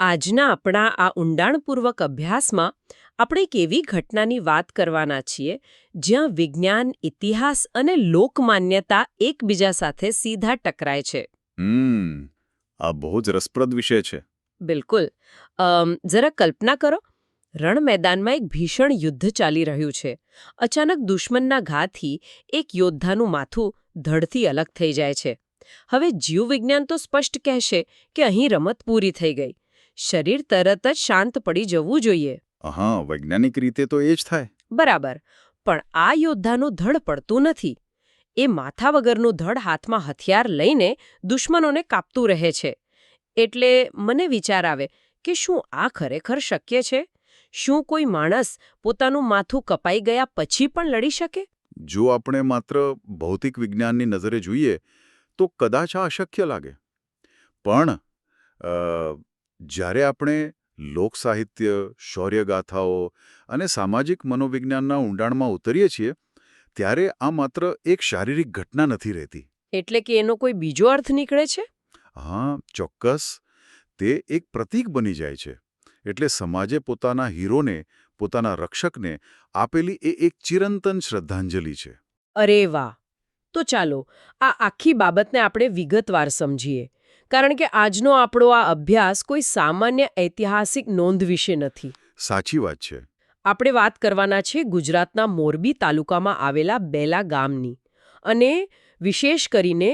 આજના આપણા આ ઊંડાણપૂર્વક અભ્યાસમાં આપણે એક એવી ઘટનાની વાત કરવાના છીએ જ્યાં વિજ્ઞાન, ઇતિહાસ અને લોકમાન્યતા એકબીજા સાથે સીધા ટકરાય છે. આ બહુ જ રસપ્રદ વિષય છે. બિલકુલ. જરા કલ્પના કરો, રણ મેદાનમાં એક ભીષણ યુદ્ધ ચાલી રહ્યું છે. અચાનક દુશ્મનના ઘાથી એક યોદ્ધાનું માથું ધડથી અલગ થઈ જાય છે. હવે જીવવિજ્ઞાન તો સ્પષ્ટ કહેશે કે અહીં રમત પૂરી થઈ ગઈ. શરીર તરત જ શાંત પડી જવું જોઈએ. હા, વૈજ્ઞાનિક રીતે તો એ જ થાય. બરાબર. પણ આ યોદ્ધાનું ધડ પડતું નથી. એ માથા વગરનું ધડ હાથમાં હથિયાર લઈને દુશ્મનોને કાપતું રહે છે. એટલે મને વિચાર આવે કે શું આ ખરેખર શક્ય છે? શું કોઈ માણસ પોતાનું માથું કપાઈ ગયા પછી પણ લડી શકે? જો આપણે માત્ર ભૌતિક વિજ્ઞાનની નજરે જોઈએ તો કદાચ આ અશક્ય લાગે. પણ જ્યારે આપણે લોકસાહિત્ય, શૌર્યગાથાઓ અને સામાજિક મનોવિજ્ઞાનના ઊંડાણમાં ઉતરીએ છીએ ત્યારે આ માત્ર એક શારીરિક ઘટના નથી રહેતી. એટલે કે એનો કોઈ બીજો અર્થ નીકળે છે? હા, ચોક્કસ. તે એક પ્રતીક બની જાય છે. એટલે સમાજે પોતાના હીરોને, પોતાના રક્ષકને આપેલી એ એક ચિરંતન શ્રદ્ધાંજલિ છે. અરે વાહ! તો ચાલો આ આખી બાબતને આપણે વિગતવાર સમજીએ. કારણ કે આજનો આપણો આ અભ્યાસ કોઈ સામાન્ય ઐતિહાસિક નોંધ વિશે નથી. સાચી વાત છે. આપણે વાત કરવાના છે ગુજરાતના મોરબી તાલુકામાં આવેલા બેલા ગામની અને વિશેષ કરીને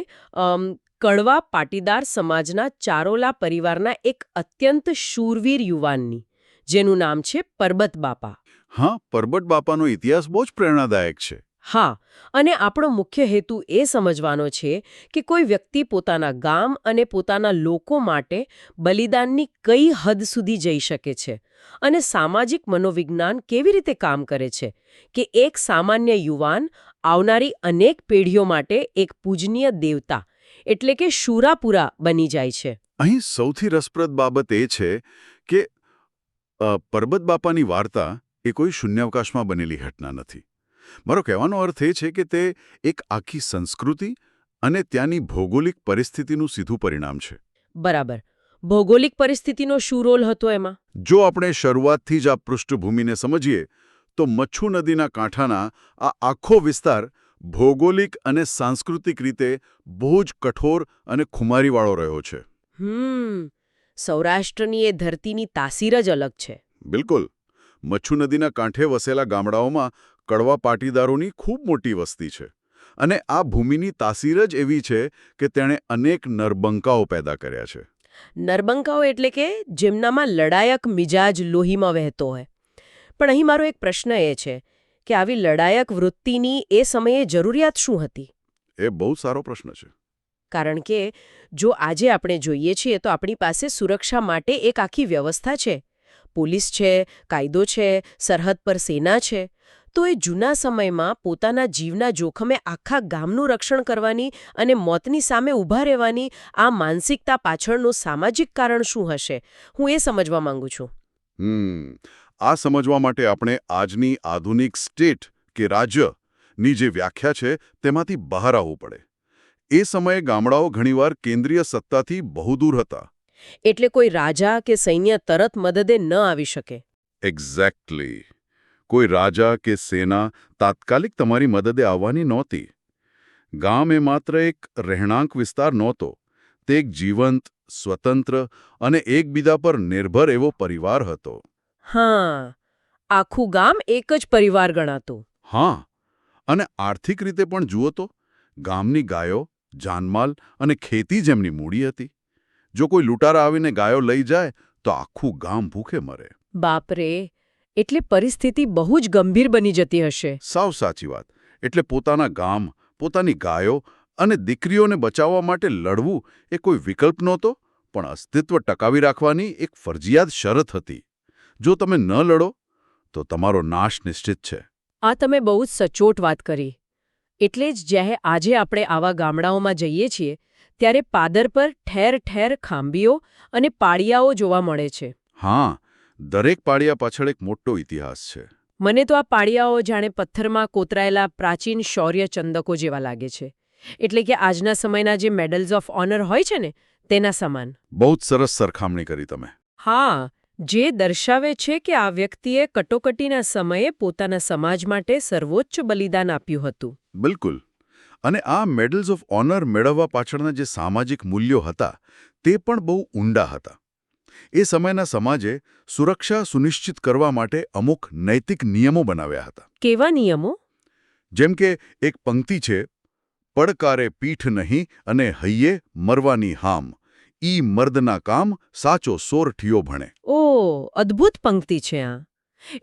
કડવા પાટીદાર સમાજના ચારોલા પરિવારના એક અત્યંત શૂરવીર યુવાનની, જેનું નામ છે પરબત બાપા. હા, પરબત બાપાનો ઇતિહાસ બહુ જ પ્રેરણાદાયક છે. હા, અને આપણો મુખ્ય હેતુ એ સમજવાનો છે કે કોઈ વ્યક્તિ પોતાના ગામ અને પોતાના લોકો માટે બલિદાનની કઈ હદ સુધી જઈ શકે છે અને સામાજિક મનોવિજ્ઞાન કેવી રીતે કામ કરે છે કે એક સામાન્ય યુવાન આવનારી અનેક પેઢીઓ માટે એક પૂજનીય દેવતા એટલે કે શૂરાપુરા બની જાય છે. અહીં સૌથી રસપ્રદ બાબત એ છે કે પરબત બાપાની વાર્તા એ કોઈ શૂન્યાવકાશમાં બનેલી ઘટના નથી. મારો કહેવાનો અર્થ એ છે કે તે એક આખી સંસ્કૃતિ અને ત્યાંની ભૌગોલિક પરિસ્થિતિનું સીધું પરિણામ છે. બરાબર. ભૌગોલિક પરિસ્થિતિનો શું રોલ હતો એમાં? જો આપણે શરૂઆતથી જ આ પૃષ્ઠભૂમિને સમજીએ તો મચ્છુ નદીના કાંઠાના આ આખો વિસ્તાર ભૌગોલિક અને સાંસ્કૃતિક રીતે બહુ જ કઠોર અને ખુમારીવાળો રહ્યો છે. સૌરાષ્ટ્રની એ ધરતીની તાસીર જ અલગ છે. બિલકુલ. મચ્છુ નદીના કાંઠે વસેલા ગામડાઓમાં કડવા પાટીદારોની ખૂબ મોટી વસ્તી છે. અને આ ભૂમિની તાસીર જ એવી છે કે તેણે અનેક નરબંકાઓ પેદા કર્યા છે. નરબંકાઓ એટલે કે જેમનામાં લડાયક મિજાજ લોહીમાં વહેતો હોય. પણ અહીં મારો એક પ્રશ્ન એ છે કે આવી લડાયક વૃત્તિની એ સમયે જરૂરિયાત શું હતી? એ બહુ સારો પ્રશ્ન છે. કારણ કે જો આજે આપણે જોઈએ છીએ તો આપણી પાસે સુરક્ષા માટે એક આખી વ્યવસ્થા છે. પોલીસ છે, કાયદો છે, સરહદ પર સેના છે. તો એ જૂના સમયમાં પોતાના જીવના જોખમે આખા ગામનું રક્ષણ કરવાની અને મોતની સામે ઊભા રહેવાની આ માનસિકતા પાછળનું સામાજિક કારણ શું હશે? હું એ સમજવા માંગુ છું. આ સમજવા માટે આપણે આજની આધુનિક સ્ટેટ કે રાજ્યની જે વ્યાખ્યા છે તેમાંથી બહાર આવવું પડે. એ સમયે ગામડાઓ ઘણીવાર કેન્દ્રીય સત્તાથી બહુ દૂર હતા. એટલે કોઈ રાજા કે સૈન્ય તરત મદદે ન આવી શકે. એક્ઝેક્ટલી. કોઈ રાજા કે સેના તાત્કાલિક તમારી મદદે આવવાની નહોતી. ગામ એ માત્ર એક રહેણાંક વિસ્તાર નહોતો. તે એક જીવંત, સ્વતંત્ર અને એકબીજા પર નિર્ભર એવો પરિવાર હતો. હા, આખું ગામ એક જ પરિવાર ગણાતું. હા, અને આર્થિક રીતે પણ જુઓ તો ગામની ગાયો, જાનમાલ અને ખેતી જેમની મૂડી હતી. જો કોઈ લૂંટારા આવીને ગાયો લઈ જાય તો આખું ગામ ભૂખે મરે. બાપરે! એટલે પરિસ્થિતિ બહુ જ ગંભીર બની જતી હશે. સાવ સાચી વાત. એટલે પોતાના ગામ, પોતાની ગાયો અને દીકરીઓને બચાવવા માટે લડવું એ કોઈ વિકલ્પ નહોતો, પણ અસ્તિત્વ ટકાવી રાખવાની એક ફરજિયાત શરત હતી. જો તમે ન લડો તો તમારો નાશ નિશ્ચિત છે. આ તમે બહુ જ સચોટ વાત કરી. એટલે જ જ્યારે આજે આપણે આવા ગામડાઓમાં જઈએ છીએ ત્યારે પાદર પર ઠેર ઠેર ખાંભીઓ અને પાળિયાઓ જોવા મળે છે. હા, દરેક પાળિયા પાછળ એક મોટો ઇતિહાસ છે. મને તો આ પાળિયાઓ જાણે પથ્થરમાં કોતરાયેલા પ્રાચીન શૌર્ય ચંદકો જેવા લાગે છે. એટલે કે આજના સમયના જે મેડલ્સ ઓફ ઓનર હોય છે ને તેના સમાન. બહુ જ સરસ સરખામણી કરી તમે. હા, જે દર્શાવે છે કે આ વ્યક્તિએ કટોકટીના સમયે પોતાના સમાજ માટે સર્વોચ્ચ બલિદાન આપ્યું હતું. બિલકુલ. અને આ મેડલ્સ ઓફ ઓનર મેળવવા પાછળના જે સામાજિક મૂલ્યો હતા તે પણ બહુ ઊંડા હતા. એ સમયના સમાજે સુરક્ષા સુનિશ્ચિત કરવા માટે અમુક નૈતિક નિયમો બનાવ્યા હતા. કેવા નિયમો? જેમ કે એક પંક્તિ છે, પડકારે પીઠ નહીં અને હૈયે મરવાની હામ, ઈ મર્દના કામ સાચો સોરઠિયો ભણે. ઓહ, અદ્ભુત પંક્તિ છે આ.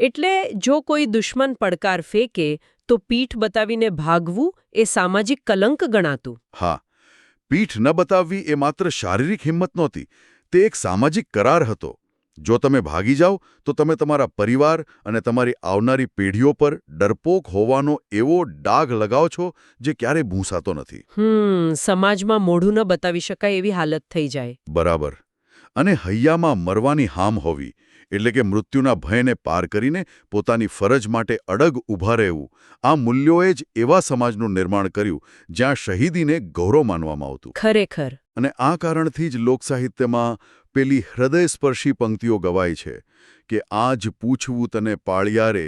એટલે જો કોઈ દુશ્મન પડકાર ફેંકે તો પીઠ બતાવીને ભાગવું એ સામાજિક કલંક ગણાતું. હા, પીઠ ન બતાવવી એ માત્ર શારીરિક હિંમત નહોતી, તે એક સામાજિક કરાર હતો. જો તમે ભાગી જાઓ તો તમે તમારા પરિવાર અને તમારી આવનારી પેઢીઓ પર ડરપોક હોવાનો એવો ડાઘ લગાવો છો જે ક્યારેય ભૂંસાતો નથી. સમાજમાં મોઢું ન બતાવી શકાય એવી હાલત થઈ જાય. બરાબર. અને હૈયામાં મરવાની હામ હોવી, એટલે કે મૃત્યુના ભયને પાર કરીને પોતાની ફરજ માટે અડગ ઊભા રહેવું, આ મૂલ્યોએ જ એવા સમાજનું નિર્માણ કર્યું જ્યાં શહીદીને ગૌરવ માનવામાં આવતું. ખરેખર. અને આ કારણથી જ લોકસાહિત્યમાં પેલી હૃદયસ્પર્શી પંક્તિઓ ગવાય છે કે આજ પૂછવું તને પાળિયારે,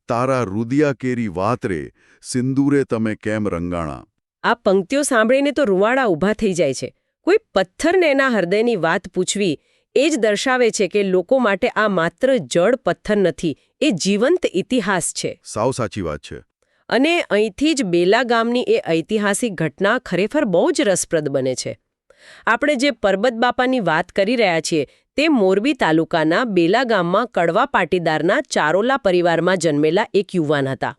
તારા રુદિયા કેરી વાત રે, સિંદૂરે તમે કેમ રંગાણા. આ પંક્તિઓ સાંભળીને તો રૂવાડા ઊભા થઈ જાય છે. કોઈ પથ્થરને એના હૃદયની વાત પૂછવી એ જ દર્શાવે છે કે લોકો માટે આ માત્ર જડ પથ્થર નથી, એ જીવંત ઇતિહાસ છે. સાવ સાચી વાત છે. અને અહીંથી જ બેલા ગામની એ ઐતિહાસિક ઘટના ખરેખર બહુ જ રસપ્રદ બને છે. આપણે જે પરબત બાપાની વાત કરી રહ્યા છીએ તે મોરબી તાલુકાના બેલા ગામમાં કડવા પાટીદારના ચારોલા પરિવારમાં જન્મેલા એક યુવાન હતા.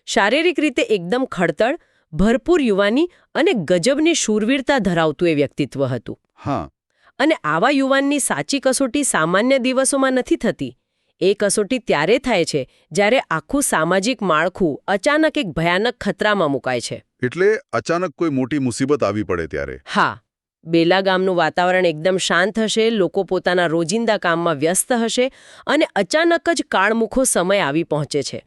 શારીરિક રીતે એકદમ ખડતળ, ભરપૂર યુવાની અને ગજબની શૂરવીરતા ધરાવતું એ વ્યક્તિત્વ હતું. હા. અને આવા યુવાનની સાચી કસોટી સામાન્ય દિવસોમાં નથી થતી. એ કસોટી ત્યારે થાય છે જ્યારે આખું સામાજિક માળખું અચાનક એક ભયાનક ખતરામાં મુકાય છે. એટલે અચાનક કોઈ મોટી મુસીબત આવી પડે ત્યારે. હા, બેલા ગામનું વાતાવરણ એકદમ શાંત હશે, લોકો પોતાના રોજિંદા કામમાં વ્યસ્ત હશે અને અચાનક જ કાળમુખો સમય આવી પહોંચે છે.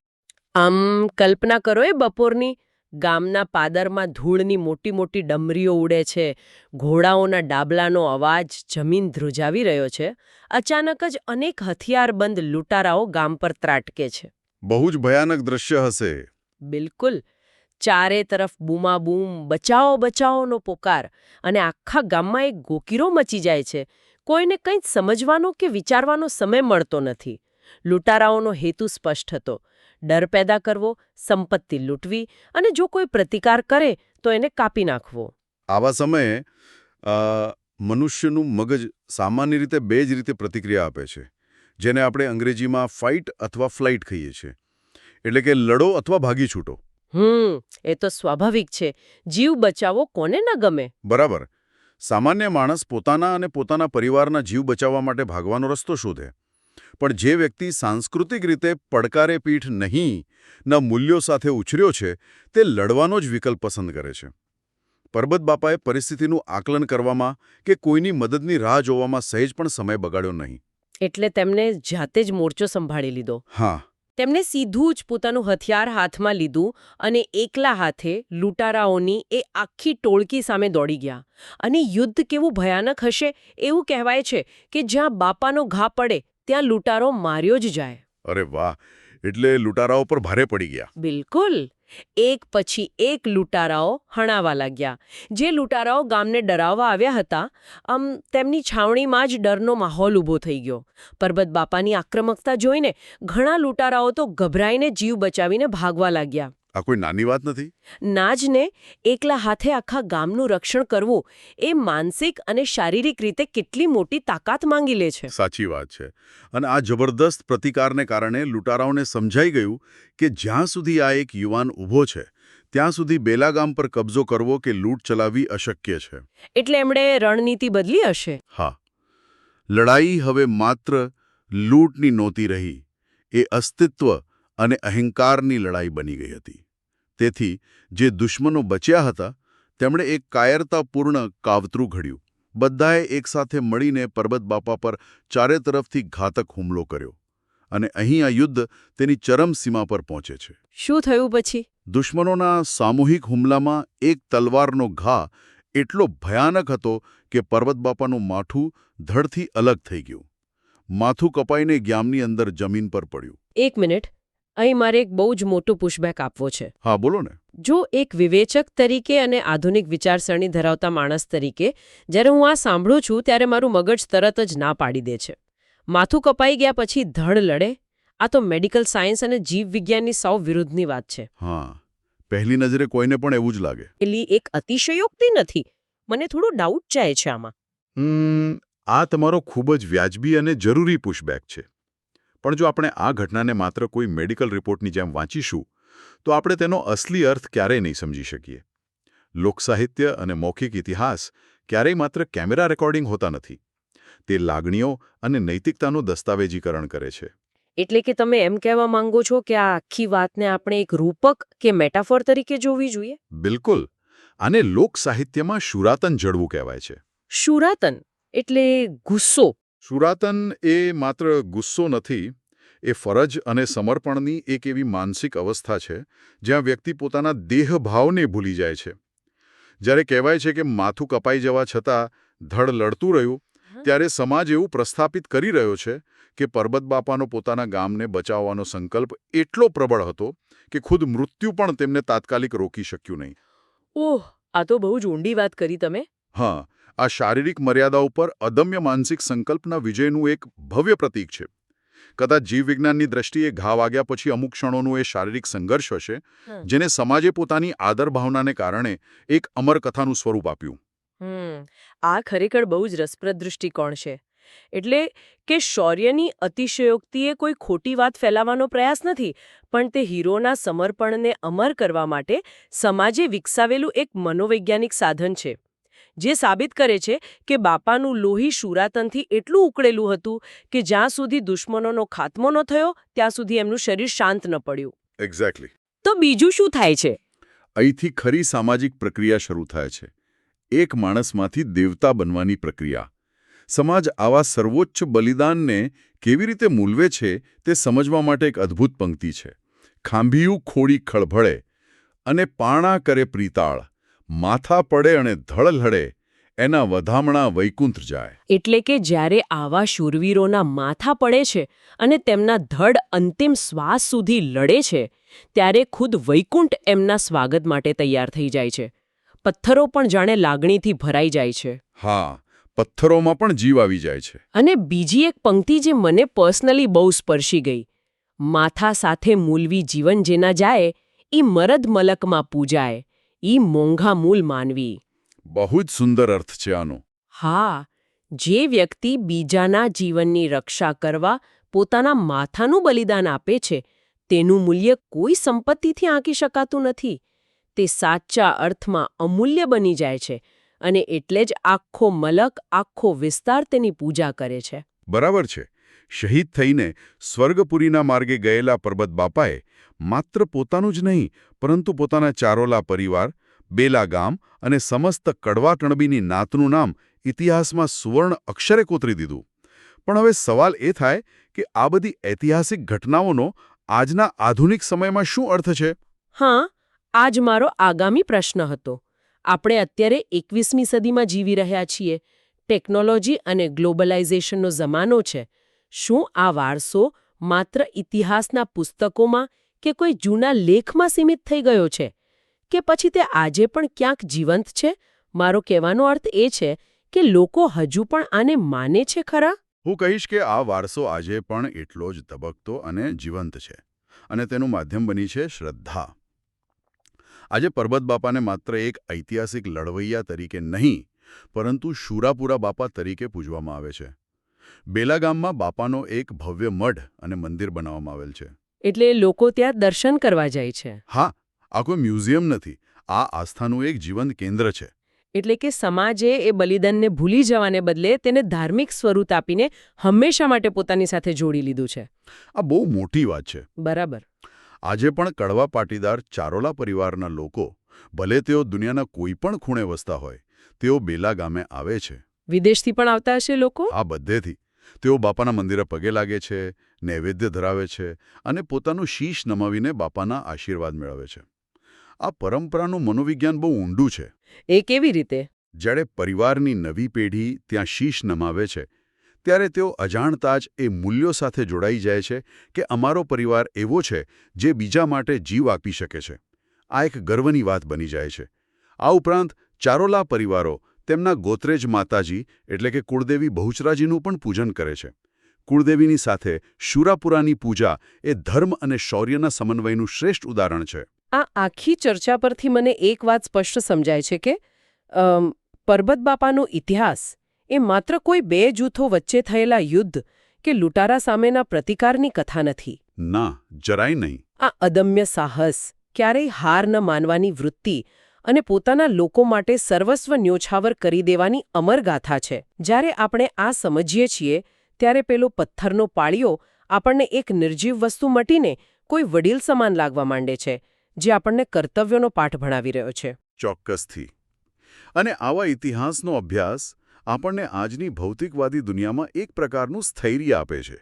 આમ કલ્પના કરો એ બપોરની, ગામના પાદરમાં ધૂળની મોટી મોટી ડમરીઓ ઉડે છે, ઘોડાઓના ડાબલાનો અવાજ જમીન ધ્રુજાવી રહ્યો છે. અચાનક જ અનેક હથિયારબંધ લૂંટારાઓ ગામ પર ત્રાટકે છે. બહુ જ ભયાનક દ્રશ્ય હશે. બિલકુલ. ચારે તરફ બૂમાબૂમ, બચાવો બચાવોનો પોકાર અને આખા ગામમાં એક ગોકીરો મચી જાય છે. કોઈને કંઈ સમજવાનો કે વિચારવાનો સમય મળતો નથી. લૂંટારાઓનો હેતુ સ્પષ્ટ હતો: ડર પેદા કરવો, સંપત્તિ લૂંટવી અને જો કોઈ પ્રતિકાર કરે તો એને કાપી નાખવો. આવા સમયે મનુષ્યનું મગજ સામાન્ય રીતે બે જ રીતે પ્રતિક્રિયા આપે છે, જેને આપણે અંગ્રેજીમાં ફાઇટ અથવા ફ્લાઇટ કહીએ છીએ. એટલે કે લડો અથવા ભાગી છૂટો. એ તો સ્વાભાવિક છે. જીવ બચાવો કોને ન ગમે? બરાબર. સામાન્ય માણસ પોતાના અને પોતાના પરિવારના જીવ બચાવવા માટે ભાગવાનો રસ્તો શોધે. પણ જે વ્યક્તિ સાંસ્કૃતિક રીતે પડકારે પીઠ નહીં ના મૂલ્યો સાથે ઉછર્યો છે તે લડવાનો જ વિકલ્પ પસંદ કરે છે. પરબત બાપાએ પરિસ્થિતિનું આકલન કરવામાં કે કોઈની મદદની રાહ જોવામાં સહેજ પણ સમય બગાડ્યો નહીં. એટલે તેમને જાતે જ મોરચો સંભાળી લીધો. હા. તેમણે સીધું જ પોતાનું હથિયાર હાથમાં લીધું અને એકલા હાથે લૂંટારાઓની એ આખી ટોળકી સામે દોડી ગયા. અને યુદ્ધ કેવું ભયાનક હશે એવું કહેવાય છે કે જ્યાં બાપાનો ઘા પડે ત્યાં લૂંટારો માર્યો જ જાય. અરે વાહ! એટલે લૂંટારાઓ પર ભારે પડી ગયા. બિલકુલ. એક પછી એક લૂંટારાઓ હણાવા લાગ્યા. જે લૂંટારાઓ ગામને ડરાવવા આવ્યા હતા, તેમની છાવણીમાં જ ડરનો માહોલ ઊભો થઈ ગયો. પરબત બાપાની આક્રમકતા જોઈને ઘણા લૂંટારાઓ તો ગભરાઈને જીવ બચાવીને ભાગવા લાગ્યા. આ કોઈ નાની વાત નથી. ના જ ને. એકલા હાથે આખા ગામનું રક્ષણ કરવું એ માનસિક અને શારીરિક રીતે કેટલી મોટી તાકાત માંગી લે છે. સાચી વાત છે. અને આ જબરદસ્ત પ્રતિકારને કારણે લૂંટારાઓને સમજાઈ ગયું કે જ્યાં સુધી આ એક યુવાન ઊભો છે ત્યાં સુધી બેલા ગામ પર કબજો કરવો કે લૂંટ ચલાવવી અશક્ય છે. એટલે એમણે રણનીતિ બદલી હશે. હા. લડાઈ હવે માત્ર લૂંટની નહોતી રહી, એ અસ્તિત્વ અને અહંકારની લડાઈ બની ગઈ હતી. તેથી જે દુશ્મનો બચ્યા હતા તેમણે એક કાયરતાપૂર્ણ કાવતરું ઘડ્યું. બધાએ એકસાથે મળીને પરબત બાપા પર ચારે તરફથી ઘાતક હુમલો કર્યો. અને અહીં આ યુદ્ધ તેની ચરમસીમા પર પહોંચે છે. શું થયું પછી? દુશ્મનોના સામૂહિક હુમલામાં એક તલવારનો ઘા એટલો ભયાનક હતો કે પરબત બાપાનું માથું ધડથી અલગ થઈ ગયું માથું કપાઈને ગામની અંદર જમીન પર પડ્યું. એક મિનિટ, અહીં મારે એક બહુ જ મોટો પુશબેક આપવો છે. હા, બોલો ને. જો એક વિવેચક તરીકે અને આધુનિક વિચારસરણી ધરાવતા માણસ તરીકે જ્યારે હું આ સાંભળું છું ત્યારે મારું મગજ તરત જ ના પાડી દે છે. માથું કપાઈ ગયા પછી ધડ લડે, આ તો મેડિકલ સાયન્સ અને જીવવિજ્ઞાનની સાવ વિરુદ્ધની વાત છે. હા, પહેલી નજરે કોઈને પણ એવું જ લાગે. પેલી એક અતિશયોક્તિ નથી? મને થોડો ડાઉટ જાય છે આમાં. આ તમારો ખૂબ જ વ્યાજબી અને જરૂરી પુશબેક છે. પણ જો આપણે આ ઘટનાને માત્ર કોઈ મેડિકલ રિપોર્ટની જેમ વાંચીશું તો આપણે તેનો અસલી અર્થ ક્યારેય નહીં સમજી શકીએ. લોકસાહિત્ય અને મૌખિક ઇતિહાસ ક્યારેય માત્ર કેમેરા રેકોર્ડિંગ હોતા નથી. તે લાગણીઓ અને નૈતિકતાનું દસ્તાવેજીકરણ કરે છે. એટલે કે તમે એમ કહેવા માંગો છો કે આ આખી વાતને આપણે એક રૂપક કે મેટાફોર તરીકે જોવી જોઈએ? બિલકુલ. આને લોકસાહિત્યમાં શુરાતન જડવું કહેવાય છે. શુરાતન એટલે ગુસ્સો? શુરાતન એ માત્ર ગુસ્સો નથી, એ ફરજ અને સમર્પણની એક એવી માનસિક અવસ્થા છે જ્યાં વ્યક્તિ પોતાના દેહભાવને ભૂલી જાય છે. જ્યારે કહેવાય છે કે માથું કપાઈ જવા છતાં ધડ લડતું રહ્યું, ત્યારે સમાજ એવું પ્રસ્થાપિત કરી રહ્યો છે કે પરબત બાપાનો પોતાના ગામને બચાવવાનો સંકલ્પ એટલો પ્રબળ હતો કે ખુદ મૃત્યુ પણ તેમને તાત્કાલિક રોકી શક્યું નહીં. ઓહ, આ તો બહુ જ ઊંડી વાત કરી તમે. હા, આ શારીરિક મર્યાદા ઉપર અદમ્ય માનસિક સંકલ્પના વિજયનું એક ભવ્ય પ્રતીક છે. કદાચ જીવવિજ્ઞાનની દ્રષ્ટિએ ઘા વાગ્યા પછી અમુક ક્ષણોનું એ શારીરિક સંઘર્ષ હશે જેને સમાજે પોતાની આદર ભાવનાને કારણે એક અમર કથાનું સ્વરૂપ આપ્યું. આ ખરેખર બહુ જ રસપ્રદ દૃષ્ટિકોણ છે. એટલે કે શૌર્યની અતિશયોક્તિ એ કોઈ ખોટી વાત ફેલાવવાનો પ્રયાસ નથી, પણ તે હીરોના સમર્પણને અમર કરવા માટે સમાજે વિકસાવેલું એક મનોવૈજ્ઞાનિક સાધન છે, જે સાબિત કરે છે કે બાપાનું લોહી શુરાતનથી એટલું ઉકળેલું હતું કે જ્યાં સુધી દુશ્મનોનો ખાત્મો ન થયો ત્યાં સુધી એમનું શરીર શાંત ન પડ્યું. એક્ઝેક્ટલી. તો બીજું શું થાય છે? અહીંથી ખરી સામાજિક પ્રક્રિયા શરૂ થાય છે. એક માણસમાંથી દેવતા બનવાની પ્રક્રિયા. સમાજ આવા સર્વોચ્ચ બલિદાનને કેવી રીતે મૂલવે છે તે સમજવા માટે એક અદ્ભુત પંક્તિ છે. ખાંભિયું ખોડી ખળભળે અને પાણા કરે પ્રીતાળ, માથા પડે અને ધળ લડે, એના વધામણા વૈકુંઠ જાય. એટલે કે જ્યારે આવા શૂરવીરોના માથા પડે છે અને તેમના ધડ અંતિમ શ્વાસ સુધી લડે છે, ત્યારે ખુદ વૈકુંઠ એમના સ્વાગત માટે તૈયાર થઈ જાય છે. પથ્થરો પણ જાણે લાગણીથી ભરાઈ જાય છે. હા, પથ્થરોમાં પણ જીવ આવી જાય છે. અને બીજી એક પંક્તિ જે મને પર્સનલી બહુ સ્પર્શી ગઈ: માથા સાથે મૂલવી જીવન જેના જાય, ઈ મરદ મલકમાં પૂજાય, ઈ મોંઘા મૂલ માનવી. બહુ જ સુંદર અર્થ છે આનો. હા, જે વ્યક્તિ બીજાના જીવનની રક્ષા કરવા પોતાના માથાનું બલિદાન આપે છે, તેનું મૂલ્ય કોઈ સંપત્તિથી આંકી શકાતું નથી. તે સાચા અર્થમાં અમૂલ્ય બની જાય છે અને એટલે જ આખો મલક, આખો વિસ્તાર તેની પૂજા કરે છે. બરાબર છે. શહીદ થઈને સ્વર્ગપુરીના માર્ગે ગયેલા પરબત બાપાએ માત્ર પોતાનું જ નહીં પરંતુ પોતાના ચારોલા પરિવાર, બેલા ગામ અને સમસ્ત કડવા ટણબીની નાતનું નામ ઇતિહાસમાં સુવર્ણ અક્ષરે કોતરી દીધું. પણ હવે સવાલ એ થાય કે આ બધી ઐતિહાસિક ઘટનાઓનો આજના આધુનિક સમયમાં શું અર્થ છે? હા, આ જ મારો આગામી પ્રશ્ન હતો. આપણે અત્યારે 21મી સદીમાં જીવી રહ્યા છીએ. ટેકનોલોજી અને ગ્લોબલાઇઝેશનનો જમાનો છે. શું આ વારસો માત્ર ઇતિહાસના પુસ્તકોમાં કે કોઈ જૂના લેખમાં સીમિત થઈ ગયો છે, કે પછી તે આજે પણ ક્યાંક જીવંત છે? મારો કહેવાનો અર્થ એ છે કે લોકો હજુ પણ આને માને છે ખરા? હું કહીશ કે આ વારસો આજે પણ એટલો જ ધબકતો અને જીવંત છે, અને તેનું માધ્યમ બની છે શ્રદ્ધા. આજે પરબત બાપાને માત્ર એક ઐતિહાસિક લડવૈયા તરીકે નહીં, પરંતુ શુરાપુરા બાપા તરીકે પૂજવામાં આવે છે. બેલા ગામમાં બાપાનો એક ભવ્ય મઢ અને મંદિર બનાવવામાં આવેલ છે. એટલે લોકો ત્યાં દર્શન કરવા જાય છે? હા, આ કોઈ મ્યુઝિયમ નથી, આ આસ્થાનું એક જીવંત કેન્દ્ર છે. એટલે કે સમાજે એ બલિદાનને ભૂલી જવાને બદલે તેને ધાર્મિક સ્વરૂપ આપીને હંમેશા માટે પોતાની સાથે જોડી લીધું છે. આ બહુ મોટી વાત છે. બરાબર. આજે પણ કડવા પાટીદાર ચારોલા પરિવારના લોકો, ભલે તેઓ દુનિયાના કોઈ પણ ખૂણે વસતા હોય, તેઓ બેલા ગામે આવે છે. વિદેશથી પણ આવતા હશે લોકો? આ બધેથી. તેઓ બાપાના મંદિરે પગે લાગે છે, નૈવેદ્ય ધરાવે છે અને પોતાનું શીશ નમાવીને બાપાના આશીર્વાદ મેળવે છે. આ પરંપરાનું મનોવિજ્ઞાન બહુ ઊંડું છે. એ કેવી રીતે? જ્યારે પરિવારની નવી પેઢી ત્યાં શીશ નમાવે છે, ત્યારે તેઓ અજાણતા જ એ મૂલ્યો સાથે જોડાઈ જાય છે કે અમારો પરિવાર એવો છે જે બીજા માટે જીવ આપી શકે છે. આ એક ગર્વની વાત બની જાય છે. આ ઉપરાંત ચારોલા પરિવારો તેમના ગોત્રેજ માતાજી એટલે કે કુળદેવી બહુચરાજીનું પણ પૂજન કરે છે. કુળદેવીની સાથે શુરાપુરાની પૂજા એ ધર્મ અને શૌર્યના સમન્વયનું શ્રેષ્ઠ ઉદાહરણ છે. આ આખી ચર્ચા પરથી મને એક વાત સ્પષ્ટ સમજાય છે કે પરબત બાપાનો ઇતિહાસ એ માત્ર કોઈ બે જૂથો વચ્ચે થયેલા યુદ્ધ કે લૂંટારા સામેના પ્રતિકારની કથા નથી. ના, જરાય નહીં. આ અદમ્ય સાહસ, ક્યારેય હાર ન માનવાની વૃત્તિ અને પોતાના લોકો માટે સર્વસ્વ ન્યોછાવર કરી દેવાની અમર ગાથા છે. જ્યારે આપણે આ સમજીએ છીએ ત્યારે પેલો પથ્થરનો પાળિયો આપણને એક નિર્જીવ વસ્તુ મટીને કોઈ વડીલ સમાન લાગવા માંડે છે, જે આપણને કર્તવ્યનો પાઠ ભણાવી રહ્યો છે. ચોક્કસથી. અને આવા ઇતિહાસનો અભ્યાસ આપણને આજની ભૌતિકવાદી દુનિયામાં એક પ્રકારનું સ્થૈર્ય આપે છે.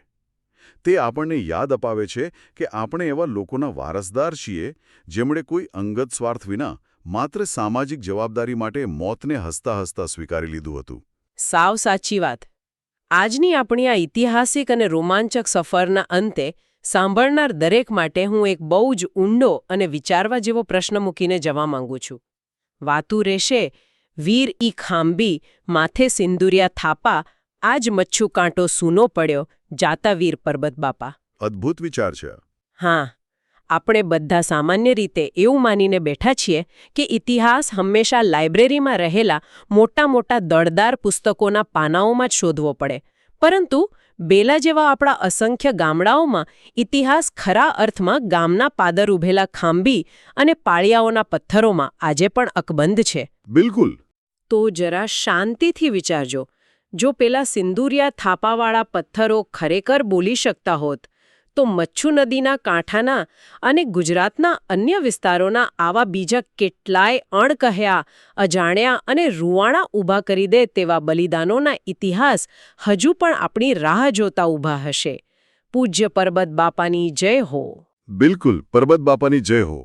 તે આપણને યાદ અપાવે છે કે આપણે એવા લોકોના વારસદાર છીએ જેમણે કોઈ અંગત સ્વાર્થ વિના માત્ર સામાજિક જવાબદારી માટે મોતને હસતા હસતા સ્વીકારી લીધું હતું. સાવ સાચી વાત. આજની આપણી આ ઐતિહાસિક અને રોમાંચક સફરના અંતે સાંભળનાર દરેક માટે હું એક બહુ જ ઊંડો અને વિચારવા જેવો પ્રશ્ન મૂકીને જવા માંગુ છું. વાતું રહેશે વીર ઈ ખાંબી માથે સિંદુરિયા થાપા આજ મચ્છુ કાંટો સૂનો પડ્યો જાતા વીર પરબત બાપા. અદ્ભુત વિચાર છે. હા, આપણે બધા સામાન્ય રીતે એવું માનીને બેઠા છીએ કે ઇતિહાસ હંમેશા લાઇબ્રેરીમાં રહેલા મોટા મોટા દળદાર પુસ્તકોના પાનાઓમાં જ શોધવો પડે. પરંતુ બેલા જેવા આપણા અસંખ્ય ગામડાઓમાં ઇતિહાસ ખરા અર્થમાં ગામના પાદર ઉભેલા ખાંબી અને પાળિયાઓના પથ્થરોમાં આજે પણ અકબંધ છે. બિલકુલ. તો જરા શાંતિથી વિચારજો. જો પેલા સિંદુરિયા થાપાવાળા પથ્થરો ખરેખર બોલી શકતા હોત તો મચ્છુ નદીના કાંઠાના અને ગુજરાતના અન્ય વિસ્તારોના આવા બીજા કેટલાય અણકહ્યા, અજાણ્યા અને રૂવાણા ઊભા કરી દે તેવા બલિદાનોના ઇતિહાસ હજુ પણ આપણી રાહ જોતા ઊભા હશે. પૂજ્ય પરબત બાપાની જય હો. બિલકુલ, પરબત બાપાની જય હો.